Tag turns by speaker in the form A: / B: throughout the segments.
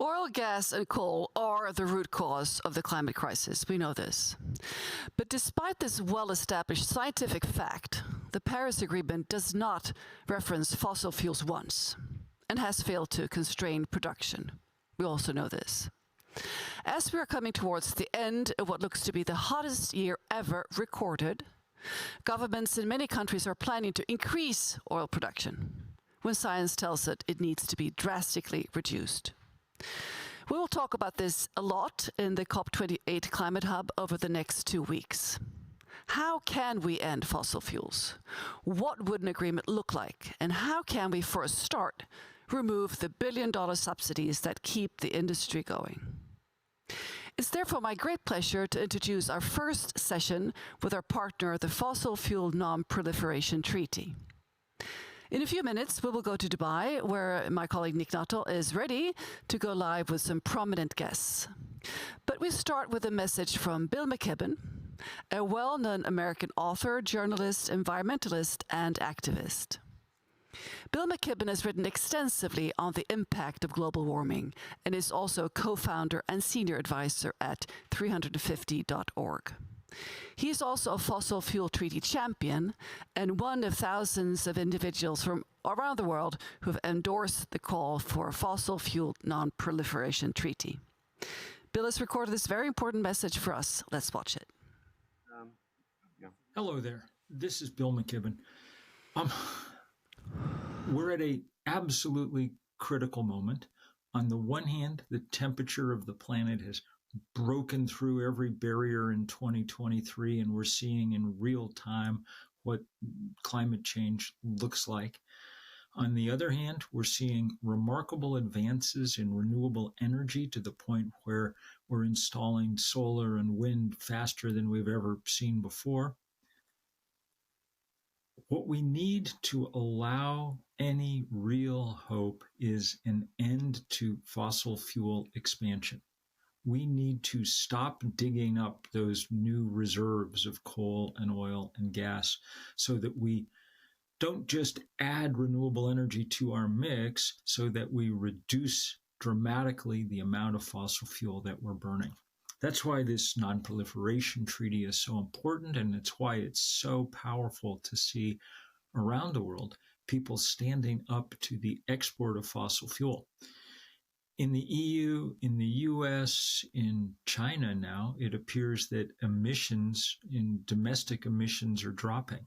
A: Oil, gas, and coal are the root cause of the climate crisis. We know this. But despite this well-established scientific fact, the Paris Agreement does not reference fossil fuels once and has failed to constrain production. We also know this. As we are coming towards the end of what looks to be the hottest year ever recorded, governments in many countries are planning to increase oil production when science tells it needs to be drastically reduced. We will talk about this a lot in the COP28 Climate Hub over the next 2 weeks. How can we end fossil fuels? What would an agreement look like? And how can we, for a start, remove the billion-dollar subsidies that keep the industry going? It's therefore my great pleasure to introduce our first session with our partner, the Fossil Fuel Non-Proliferation Treaty. In a few minutes, we will go to Dubai, where my colleague Nick Nuttall is ready to go live with some prominent guests. But we start with a message from Bill McKibben, a well-known American author, journalist, environmentalist, and activist. Bill McKibben has written extensively on the impact of global warming and is also co-founder and senior advisor at 350.org. He is also a fossil fuel treaty champion and one of thousands of individuals from around the world who have endorsed the call for a fossil fuel non-proliferation treaty. Bill has recorded this very important message for us. Let's watch it.
B: Hello there. This is Bill McKibben. We're at an absolutely critical moment. On the one hand, the temperature of the planet has broken through every barrier in 2023, and we're seeing in real time what climate change looks like. On the other hand, we're seeing remarkable advances in renewable energy to the point where we're installing solar and wind faster than we've ever seen before. What we need to allow any real hope is an end to fossil fuel expansion. We need to stop digging up those new reserves of coal and oil and gas so that we don't just add renewable energy to our mix so that we reduce dramatically the amount of fossil fuel that we're burning. That's why this non-proliferation treaty is so important, and it's why it's so powerful to see around the world people standing up to the export of fossil fuel. In the EU, in the US, in China now, it appears that domestic emissions are dropping.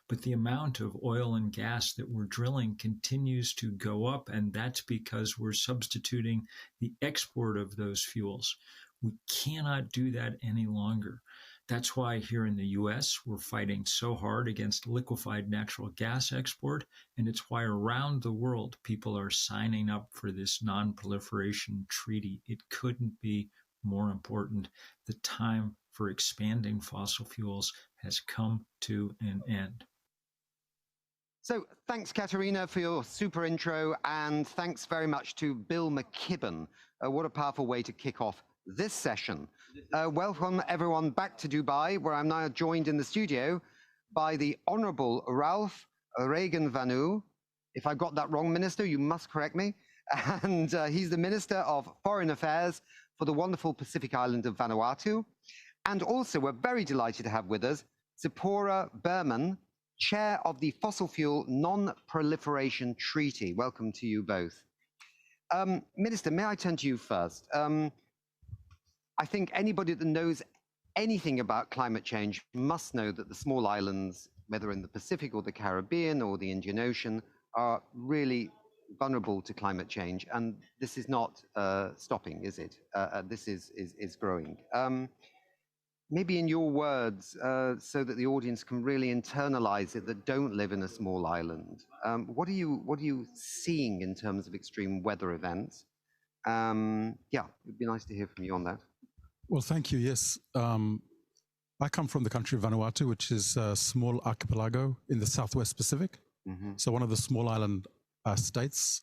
B: But the amount of oil and gas that we're drilling continues to go up, and that's because we're substituting the export of those fuels. We cannot do that any longer. That's why here in the US, we're fighting so hard against liquefied natural gas export, and it's why around the world people are signing up for this non-proliferation treaty. It couldn't be more important. The time for expanding fossil fuels has come to an end.
C: So thanks, Katarina, for your super intro, and thanks very much to Bill McKibben. What a powerful way to kick off this session. Welcome everyone back to Dubai, where I'm now joined in the studio by the Honorable Ralph Reagan-Vanu. If I got that wrong, Minister, you must correct me. And he's the Minister of Foreign Affairs for the wonderful Pacific island of Vanuatu. And also, we're very delighted to have with us Zipporah Berman, Chair of the Fossil Fuel Non-Proliferation Treaty. Welcome to you both. Minister, may I turn to you first? I think anybody that knows anything about climate change must know that the small islands, whether in the Pacific or the Caribbean or the Indian Ocean, are really vulnerable to climate change. And this is not stopping, is it? This is growing. Maybe in your words, so that the audience can really internalize it, that don't live in a small island. What are you seeing in terms of extreme weather events? Yeah, it'd be nice to hear from you on that.
D: Well, thank you. Yes. I come from the country of Vanuatu, which is a small archipelago in the Southwest Pacific. Mm-hmm. So one of the small island states.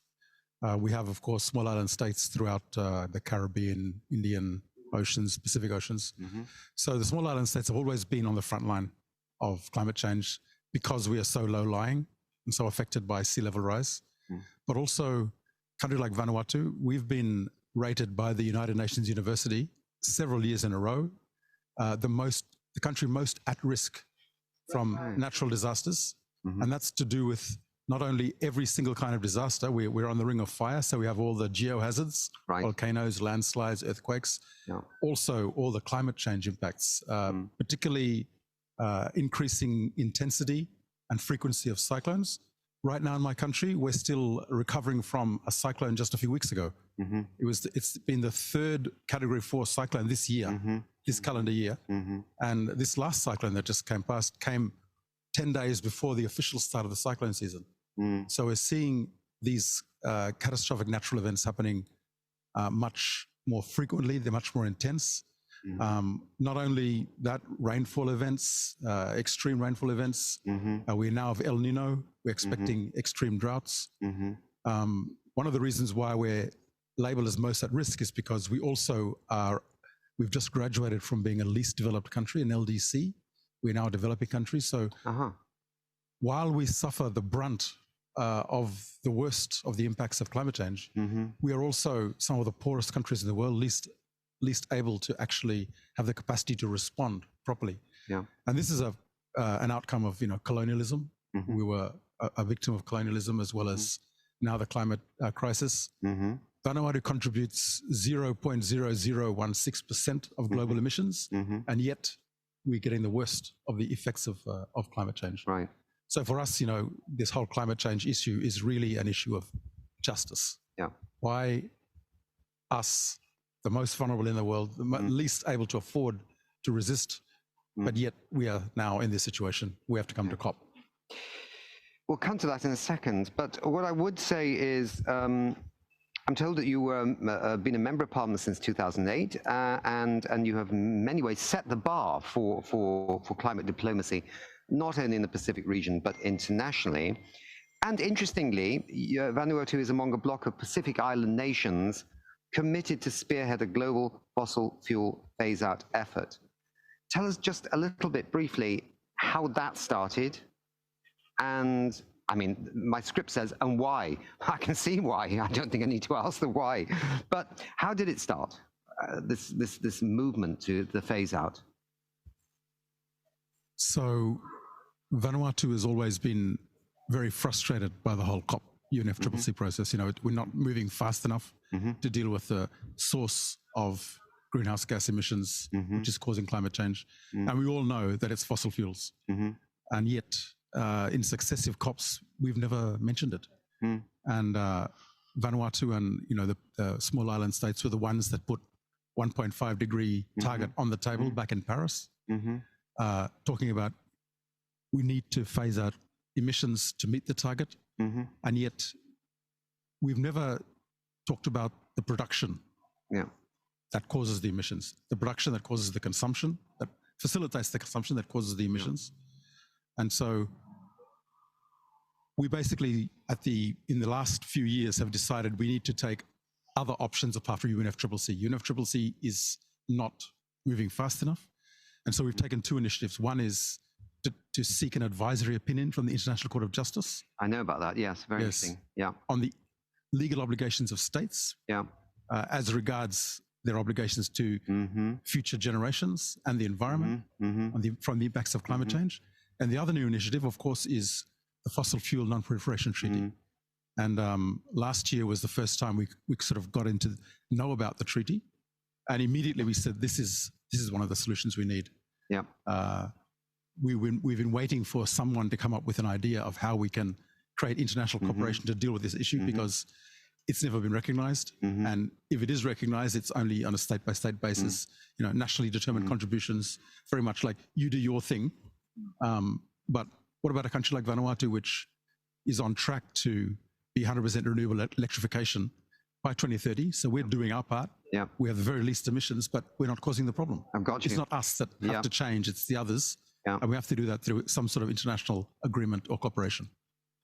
D: We have, of course, small island states throughout the Caribbean, Indian Oceans, Pacific Oceans. Mm-hmm. So the small island states have always been on the front line of climate change because we are so low-lying and so affected by sea level rise. Mm. But also, a country like Vanuatu, we've been rated by the United Nations University several years in a row the country most at risk from natural disasters. And that's to do with not only every single kind of disaster, we're on the ring of fire, so we have all the geohazards, volcanoes, landslides, earthquakes, also all the climate change impacts, particularly increasing intensity and frequency of cyclones. Right now in my country, we're still recovering from a cyclone just a few weeks ago. It's been the third Category 4 cyclone this year, this calendar year. And this last cyclone that just came past came 10 days before the official start of the cyclone season. So we're seeing these catastrophic natural events happening much more frequently, they're much more intense. Not only that, rainfall events, extreme rainfall events. We now have El Nino. We're expecting extreme droughts. One of the reasons why we're labeled as most at risk is because we've just graduated from being a least developed country, an LDC. We're now a developing country. So while we suffer the brunt of the worst of the impacts of climate change, we are also some of the poorest countries in the world, least able to actually have the capacity to respond properly. And this is an outcome of colonialism. We were a victim of colonialism, as well as now the climate crisis. Vanuatu contributes 0.0016% of global emissions, and yet we're getting the worst of the effects of climate change. So for us, this whole climate change issue is really an issue of justice. Why us, the most vulnerable in the world, the least able to afford to resist, but yet we are now in this situation. We have to come to COP.
C: We'll come to that in a second, but what I would say is, I'm told that you been a member of Parliament since 2008, and you have in many ways set the bar for climate diplomacy, not only in the Pacific region, but internationally. And interestingly, Vanuatu is among a block of Pacific Island nations committed to spearhead a global fossil fuel phase-out effort. Tell us just a little bit briefly how that started, and I mean, my script says, and why. I can see why. I don't think I need to ask the why. But how did it start, this movement to the phase-out?
D: So Vanuatu has always been very frustrated by the whole COP UNFCCC process. We're not moving fast enough to deal with the source of greenhouse gas emissions, which is causing climate change. And we all know that it's fossil fuels. And yet, in successive COPs, we've never mentioned it. And Vanuatu and the small island states were the ones that put 1.5 degree target on the table back in Paris, talking about we need to phase out emissions to meet the target. And yet we've never talked about the production that causes the emissions, the production that causes the consumption, that facilitates the consumption that causes the emissions. And so we basically, in the last few years, have decided we need to take other options apart from UNFCCC. UNFCCC is not moving fast enough. And so we've taken two initiatives. One is to seek an advisory opinion from the International Court of Justice.
C: I know about that, yes, very interesting.
D: On the legal obligations of states as regards their obligations to future generations and the environment from the impacts of climate change. And the other new initiative, of course, is the Fossil Fuel Non-Proliferation Treaty. And last year was the first time we sort of got into know about the treaty. And immediately we said, this is one of the solutions we need. We've been waiting for someone to come up with an idea of how we can create international cooperation to deal with this issue, because it's never been recognized. And if it is recognized, it's only on a state-by-state basis, nationally determined contributions, very much like you do your thing. But what about a country like Vanuatu, which is on track to be 100% renewable electrification by 2030? So we're doing our part. We have the very least emissions, but we're not causing the problem.
C: I've got you.
D: It's not us that have to change, it's the others. And we have to do that through some sort of international agreement or cooperation.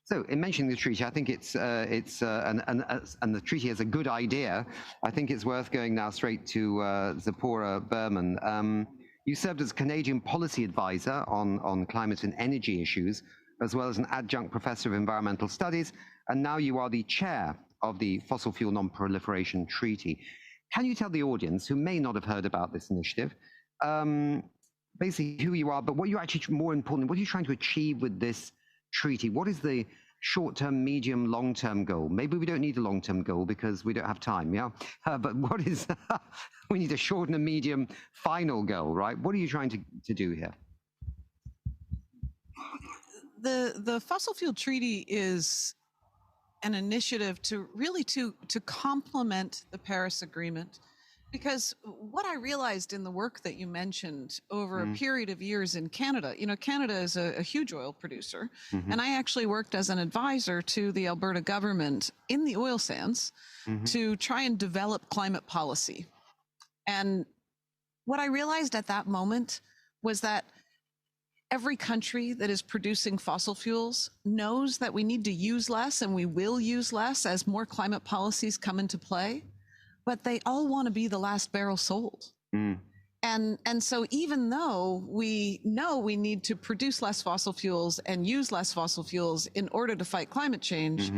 C: So in mentioning the treaty, I think and the treaty is a good idea. I think it's worth going now straight to Zipporah Berman. You served as Canadian policy advisor on climate and energy issues, as well as an adjunct professor of environmental studies, and now you are the chair of the Fossil Fuel Non-Proliferation Treaty. Can you tell the audience who may not have heard about this initiative, basically who you are, but what you're actually, more importantly, what are you trying to achieve with this treaty? What is the short-term, medium, long-term goal? Maybe we don't need a long-term goal because we don't have time, yeah? But what is, we need a short and a medium final goal, right? What are you trying to do here?
E: The Fossil Fuel Treaty is an initiative to really to complement the Paris Agreement. Because what I realized in the work that you mentioned over a period of years in Canada, you know, Canada is a huge oil producer, and I actually worked as an advisor to the Alberta government in the oil sands to try and develop climate policy. And what I realized at that moment was that every country that is producing fossil fuels knows that we need to use less, and we will use less as more climate policies come into play. But they all want to be the last barrel sold. And so even though we know we need to produce less fossil fuels and use less fossil fuels in order to fight climate change,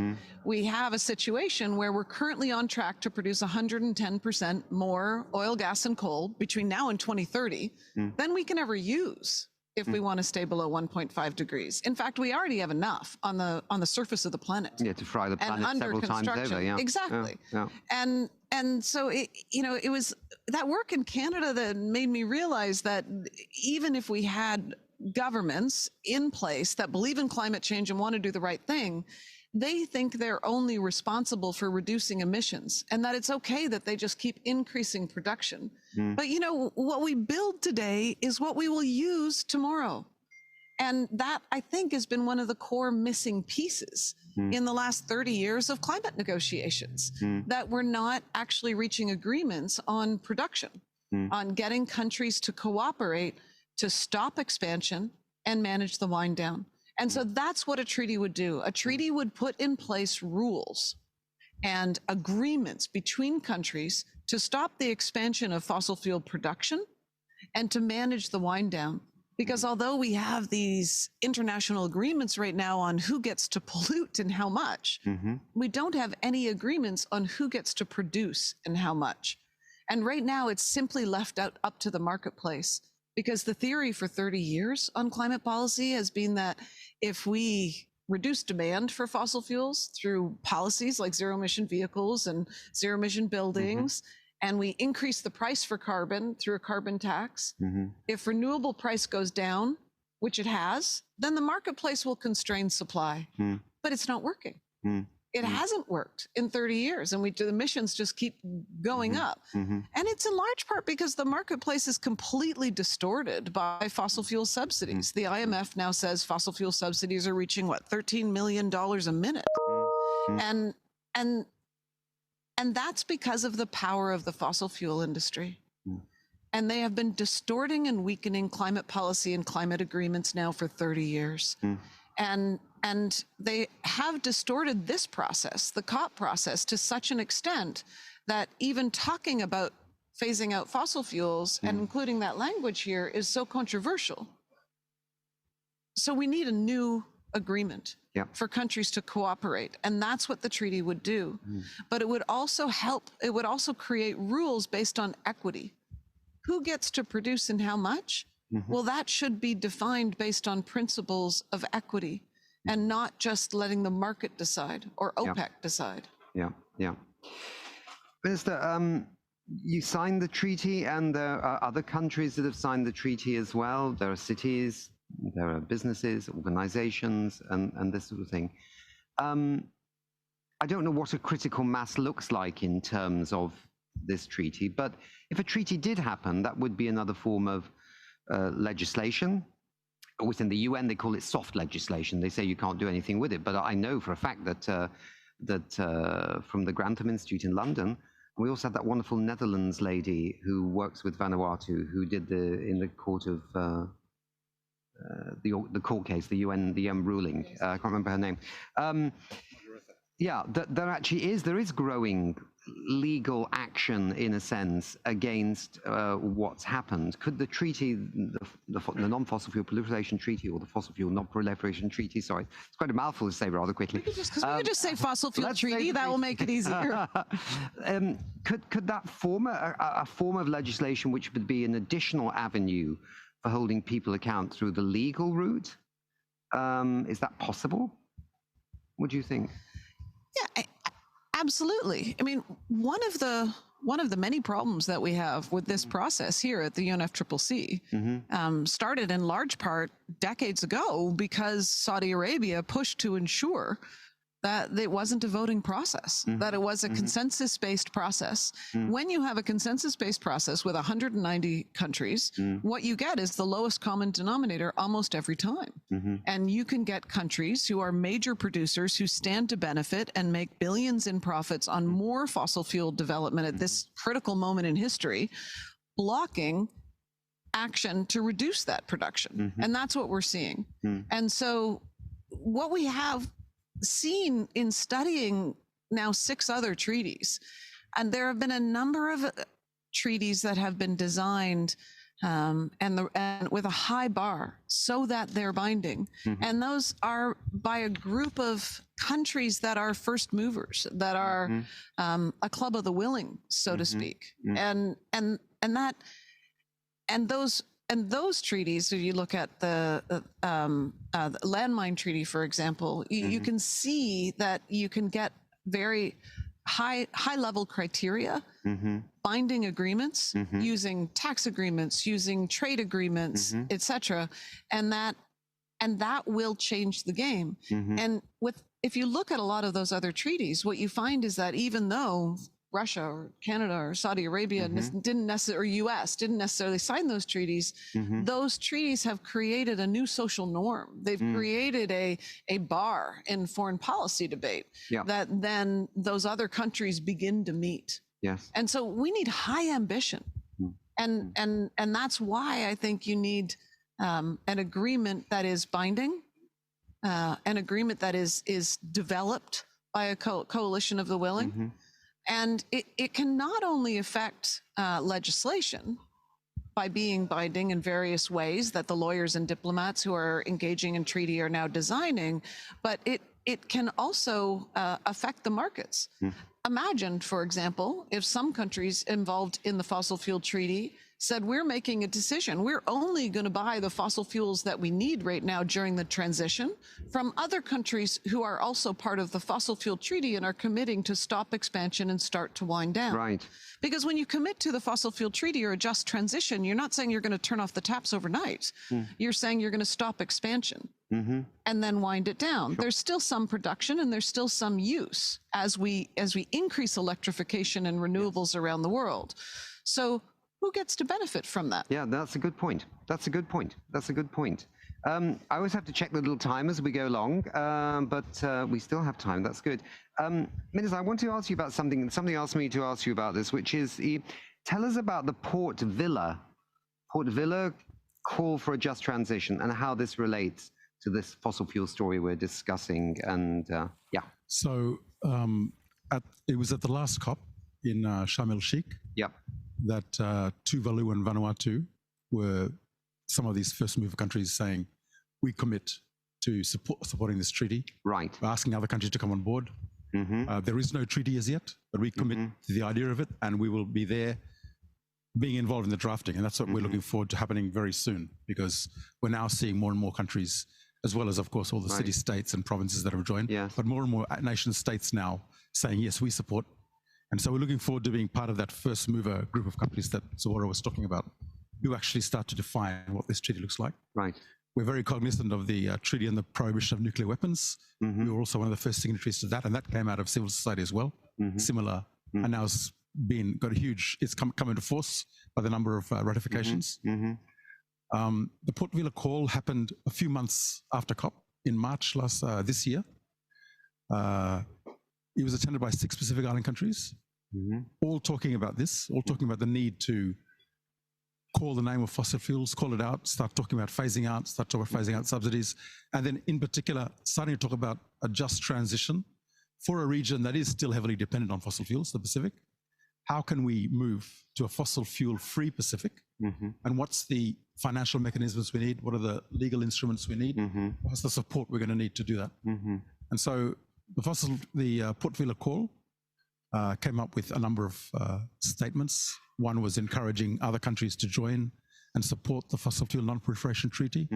E: we have a situation where we're currently on track to produce 110% more oil, gas, and coal between now and 2030 than we can ever use if we want to stay below 1.5 degrees. In fact, we already have enough on the surface of the planet.
C: Yeah, to fry the planet
E: and
C: several times over. Yeah,
E: exactly.
C: Yeah.
E: And so it was that work in Canada that made me realize that even if we had governments in place that believe in climate change and want to do the right thing, they think they're only responsible for reducing emissions, and that it's okay that they just keep increasing production. But you know, what we build today is what we will use tomorrow. And that, I think, has been one of the core missing pieces in the last 30 years of climate negotiations, that we're not actually reaching agreements on production, on getting countries to cooperate to stop expansion and manage the wind down. And so that's what a treaty would do. A treaty would put in place rules and agreements between countries to stop the expansion of fossil fuel production and to manage the wind down. Because although we have these international agreements right now on who gets to pollute and how much, we don't have any agreements on who gets to produce and how much. And right now it's simply left out up to the marketplace, because the theory for 30 years on climate policy has been that if we reduce demand for fossil fuels through policies like zero emission vehicles and zero emission buildings, and we increase the price for carbon through a carbon tax, if renewable price goes down, which it has, then the marketplace will constrain supply. But it's not working. It hasn't worked in 30 years, and the emissions just keep going up. And it's in large part because the marketplace is completely distorted by fossil fuel subsidies. The IMF now says fossil fuel subsidies are reaching, what, $13 million a minute? And that's because of the power of the fossil fuel industry. And they have been distorting and weakening climate policy and climate agreements now for 30 years. And they have distorted this process, the COP process, to such an extent that even talking about phasing out fossil fuels and including that language here is so controversial. So we need a new agreement for countries to cooperate. And that's what the treaty would do. But it would also create rules based on equity. Who gets to produce and how much? Well, that should be defined based on principles of equity and not just letting the market decide or OPEC decide.
C: Minister, you signed the treaty, and there are other countries that have signed the treaty as well. There are cities, there are businesses, organizations, and this sort of thing. I don't know what a critical mass looks like in terms of this treaty, but if a treaty did happen, that would be another form of legislation. Within the UN, they call it soft legislation. They say you can't do anything with it. But I know for a fact that from the Grantham Institute in London, we also had that wonderful Netherlands lady who works with Vanuatu, who did in the court of the court case, the UN ruling. I can't remember her name. There actually is growing legal action, in a sense, against what's happened. Could the treaty, the Non-Fossil Fuel Proliferation Treaty, or the Fossil Fuel Non-Proliferation Treaty, sorry, it's quite a mouthful to say rather quickly.
E: We could just say Fossil Fuel Treaty, that will make it easier.
C: Could that form a form of legislation which would be an additional avenue for holding people account through the legal route? Is that possible? What do you think?
E: Yeah, absolutely. I mean, one of the many problems that we have with this process here at the UNFCCC started in large part decades ago because Saudi Arabia pushed to ensure that it wasn't a voting process, that it was a consensus-based process. When you have a consensus-based process with 190 countries, what you get is the lowest common denominator almost every time. And you can get countries who are major producers who stand to benefit and make billions in profits on more fossil fuel development at this critical moment in history, blocking action to reduce that production. And that's what we're seeing. And so what we have seen in studying now 6 other treaties, and there have been a number of treaties that have been designed and with a high bar so that they're binding, and those are by a group of countries that are first movers, that are a club of the willing, so to speak, and those treaties, if you look at the landmine treaty, for example, you can see that you can get very high level criteria, binding agreements, using tax agreements, using trade agreements, etc., and that will change the game. And if you look at a lot of those other treaties, what you find is that even though Russia or Canada or Saudi Arabia didn't necessarily, or US didn't necessarily sign those treaties have created a new social norm. They've created a bar in foreign policy debate that then those other countries begin to meet.
C: Yes.
E: And so we need high ambition. And that's why I think you need an agreement that is binding, an agreement that is developed by a coalition of the willing. And it can not only affect legislation by being binding in various ways that the lawyers and diplomats who are engaging in treaty are now designing, but it can also affect the markets. Imagine, for example, if some countries involved in the fossil fuel treaty said, we're making a decision. We're only going to buy the fossil fuels that we need right now during the transition from other countries who are also part of the fossil fuel treaty and are committing to stop expansion and start to wind down.
C: Right.
E: Because when you commit to the fossil fuel treaty or a just transition, you're not saying you're going to turn off the taps overnight. You're saying you're going to stop expansion and then wind it down. There's still some production and there's still some use as we increase electrification and renewables around the world. So who gets to benefit from that? Yeah,
C: that's a good point. That's a good point. I always have to check the little time as we go along, but we still have time. That's good. Minister, I want to ask you about something. Somebody asked me to ask you about this, which is, tell us about the Port Villa call for a just transition and how this relates to this fossil fuel story we're discussing. And
D: So it was at the last COP in Sharm el-Sheikh.
C: Yep.
D: That Tuvalu and Vanuatu were some of these first mover countries saying, we commit to supporting this treaty.
C: Right.
D: We're asking other countries to come on board. There is no treaty as yet, but we commit to the idea of it, and we will be there being involved in the drafting. And that's what we're looking forward to happening very soon, because we're now seeing more and more countries, as well as, of course, all the city-states and provinces that have joined, but more and more nation-states now saying, yes, we support. And so we're looking forward to being part of that first mover group of countries that Zawara was talking about, who actually start to define what this treaty looks like.
C: Right.
D: We're very cognizant of the treaty on the prohibition of nuclear weapons. We were also one of the first signatories to that, and that came out of civil society as well, similar, and now it's come into force by the number of ratifications. The Port Vila call happened a few months after COP in March this year. It was attended by 6 Pacific Island countries, all talking about this, all talking about the need to call the name of fossil fuels, call it out, start talking about phasing out, start talking about phasing out subsidies, and then in particular, starting to talk about a just transition for a region that is still heavily dependent on fossil fuels, the Pacific, how can we move to a fossil fuel-free Pacific? And what's the financial mechanisms we need? What are the legal instruments we need? What's the support we're going to need to do that? And so the Port Vila call came up with a number of statements. One was encouraging other countries to join and support the Fossil Fuel Non-Proliferation Treaty.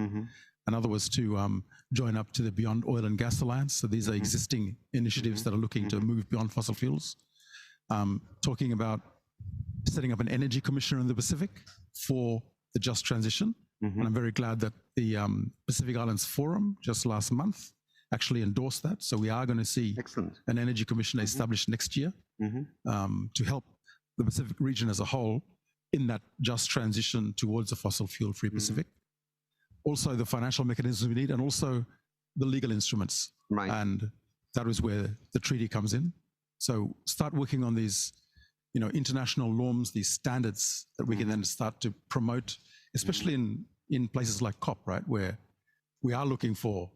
D: Another was to join up to the Beyond Oil and Gas Alliance. So these are existing initiatives that are looking to move beyond fossil fuels. Talking about setting up an energy commissioner in the Pacific for the just transition. And I'm very glad that the Pacific Islands Forum just last month actually endorsed that. So we are going to see an energy commissioner established next year to help the Pacific region as a whole in that just transition towards a fossil fuel-free Pacific. Also the financial mechanisms we need, and also the legal instruments. And that is where the treaty comes in. So start working on these, international norms, these standards that we can then start to promote, especially in places like COP, right, where we are looking for,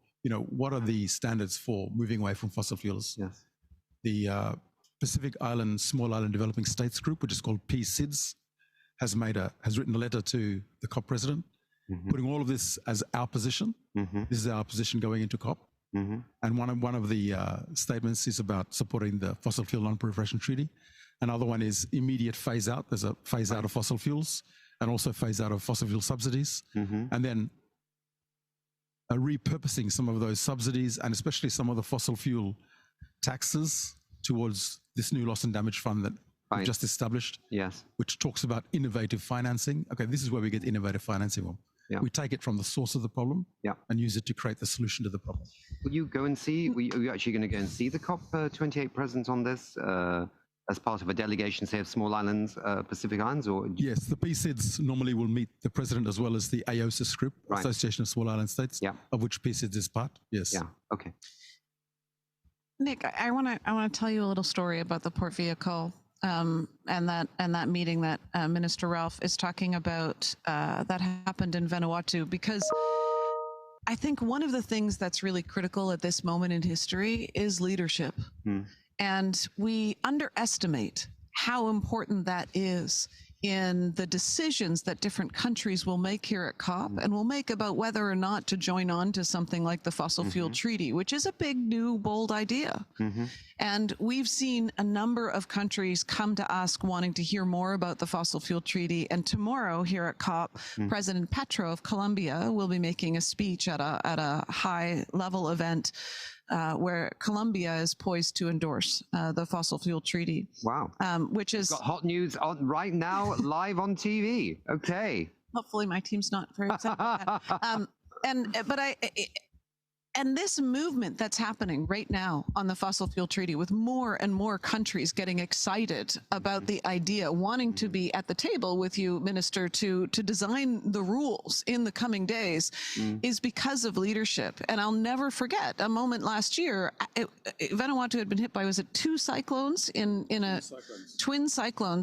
D: what are the standards for moving away from fossil fuels? The Pacific Island Small Island Developing States Group, which is called PSIDS, has written a letter to the COP president, putting all of this as our position. This is our position going into COP. And one of the statements is about supporting the Fossil Fuel Non-Proliferation Treaty. Another one is immediate phase out. There's a phase out of fossil fuels and also phase out of fossil fuel subsidies. And then repurposing some of those subsidies and especially some of the fossil fuel taxes towards this new loss and damage fund that we've just established, which talks about innovative financing. Okay, this is where we get innovative financing from. We take it from the source of the problem and use it to create the solution to the problem.
C: Will you go and see, are you actually going to go and see the COP28 president on this as part of a delegation, say, of small islands, Pacific Islands? Or
D: yes, the PSIDS normally will meet the president as well as the AOSIS group, Association of Small Island States, of which PSIDS is part. Yes.
C: Okay.
E: Nick, I want to tell you a little story about the Port Vila call. And that meeting that Minister Ralph is talking about that happened in Vanuatu, because I think one of the things that's really critical at this moment in history is leadership. And we underestimate how important that is in the decisions that different countries will make here at COP and will make about whether or not to join on to something like the Fossil Fuel Treaty, which is a big, new, bold idea. And we've seen a number of countries come to us wanting to hear more about the Fossil Fuel Treaty. And tomorrow here at COP, President Petro of Colombia will be making a speech at a high-level event where Colombia is poised to endorse the Fossil Fuel Treaty.
C: Wow.
E: Which is...
C: Got hot news on right now, live on TV. Okay.
E: Hopefully my team's not very upset about that. And this movement that's happening right now on the Fossil Fuel Treaty, with more and more countries getting excited about the idea, wanting to be at the table with you, Minister, to design the rules in the coming days, is because of leadership. And I'll never forget a moment last year. Vanuatu had been hit by, was it twin cyclones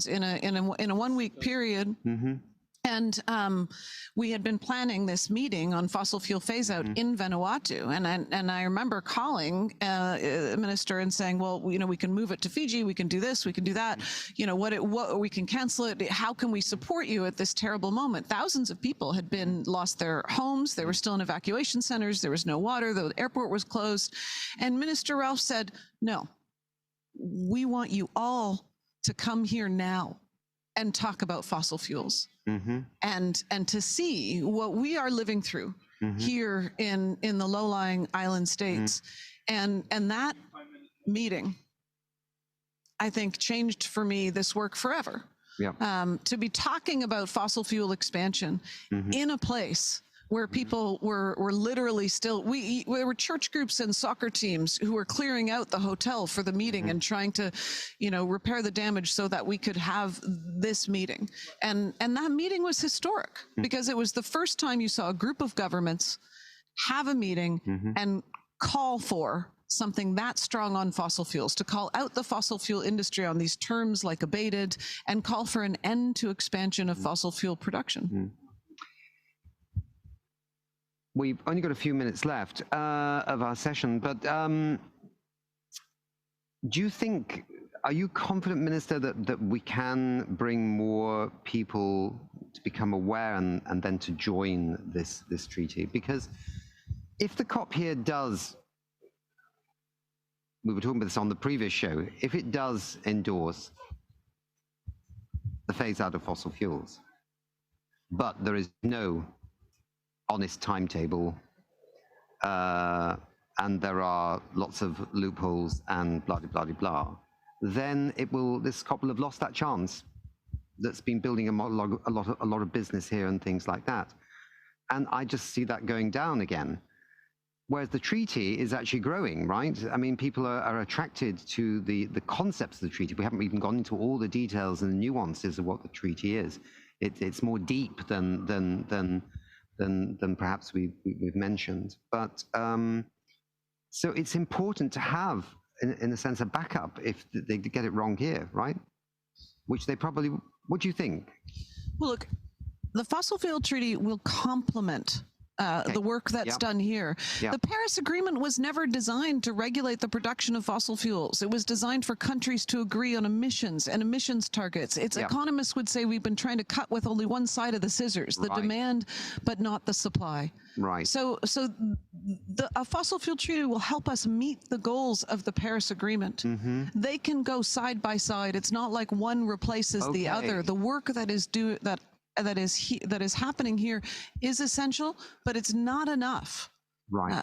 E: in a 1 week period. And we had been planning this meeting on fossil fuel phase out in Vanuatu. And I remember calling a minister and saying, well, we can move it to Fiji. We can do this. We can do that. What we can cancel it. How can we support you at this terrible moment? Thousands of people had lost their homes. They were still in evacuation centers. There was no water. The airport was closed. And Minister Ralph said, no, we want you all to come here now and talk about fossil fuels. And to see what we are living through here in the low-lying island states. And that meeting, I think, changed for me this work forever. To be talking about fossil fuel expansion in a place where people were literally still, there were church groups and soccer teams who were clearing out the hotel for the meeting and trying to, repair the damage so that we could have this meeting. And that meeting was historic because it was the first time you saw a group of governments have a meeting and call for something that strong on fossil fuels, to call out the fossil fuel industry on these terms like abated, and call for an end to expansion of fossil fuel production. We've
C: only got a few minutes left of our session, but do you think, are you confident, Minister, that we can bring more people to become aware and then to join this treaty? Because if the COP here does, we were talking about this on the previous show, if it does endorse the phase out of fossil fuels, but there is no honest timetable, and there are lots of loopholes and blah, blah, blah, blah, then this COP will have lost that chance that's been building a lot of business here and things like that. And I just see that going down again. Whereas the treaty is actually growing, right? I mean, people are attracted to the concepts of the treaty. We haven't even gone into all the details and the nuances of what the treaty is. It's more deep than perhaps we've mentioned. But so it's important to have, in a sense, a backup if they get it wrong here, right? Which they probably. What do you think?
E: Well, look, the fossil fuel treaty will complement the work that's done here. The Paris Agreement was never designed to regulate the production of fossil fuels. It was designed for countries to agree on emissions and emissions targets. Its economists would say we've been trying to cut with only one side of the scissors, the demand, but not the supply.
C: Right.
E: So a fossil fuel treaty will help us meet the goals of the Paris Agreement. They can go side by side. It's not like one replaces the other. The work that is happening here is essential, but it's not enough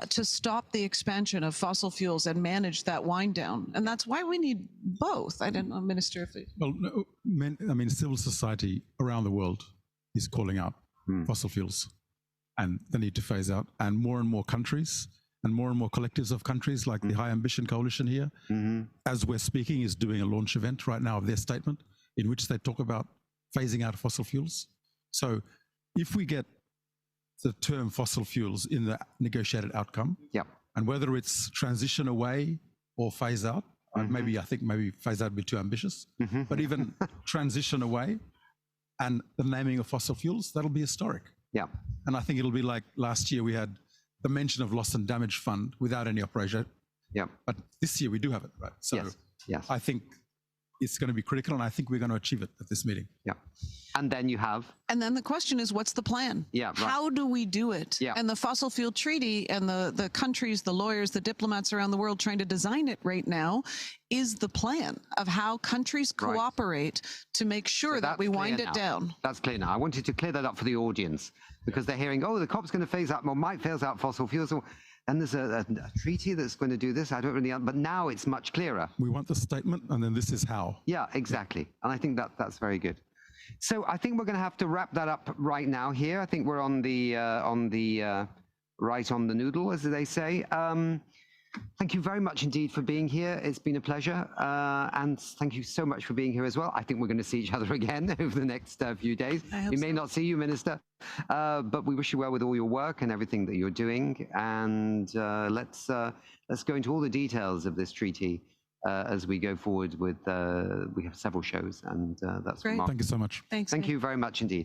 E: to stop the expansion of fossil fuels and manage that wind down. And that's why we need both. I don't know, Minister, if it...
D: Well, no, I mean, civil society around the world is calling out fossil fuels and the need to phase out. And more countries and more collectives of countries like the High Ambition Coalition here, as we're speaking, is doing a launch event right now of their statement in which they talk about phasing out fossil fuels. So if we get the term fossil fuels in the negotiated outcome, and whether it's transition away or phase out, I think maybe phase out would be too ambitious, but even transition away and the naming of fossil fuels, that'll be historic. And I think it'll be like last year we had the mention of loss and damage fund without any operation. But this year we do have it, right? So I think it's going to be critical, and I think we're going to achieve it at this meeting.
C: And then you have...
E: And then the question is, what's the plan? How do we do it? And the fossil fuel treaty and the countries, the lawyers, the diplomats around the world trying to design it right now is the plan of how countries cooperate to make sure that we wind it down.
C: That's clear now. I wanted to clear that up for the audience because they're hearing, oh, the COP's going to phase out, or might phase out fossil fuels. And there's a treaty that's going to do this. I don't really, but now it's much clearer.
D: We want the statement, and then this is how.
C: Yeah, exactly. And I think that's very good. So I think we're going to have to wrap that up right now here. I think we're on the right on the noodle, as they say. Thank you very much indeed for being here. It's been a pleasure. And thank you so much for being here as well. I think we're going to see each other again over the next few days. We may not see you, Minister, but we wish you well with all your work and everything that you're doing. And let's go into all the details of this treaty as we go forward with, we have several shows, and that's
E: great.
D: Thank you so much.
E: Thanks.
C: Thank you very much indeed.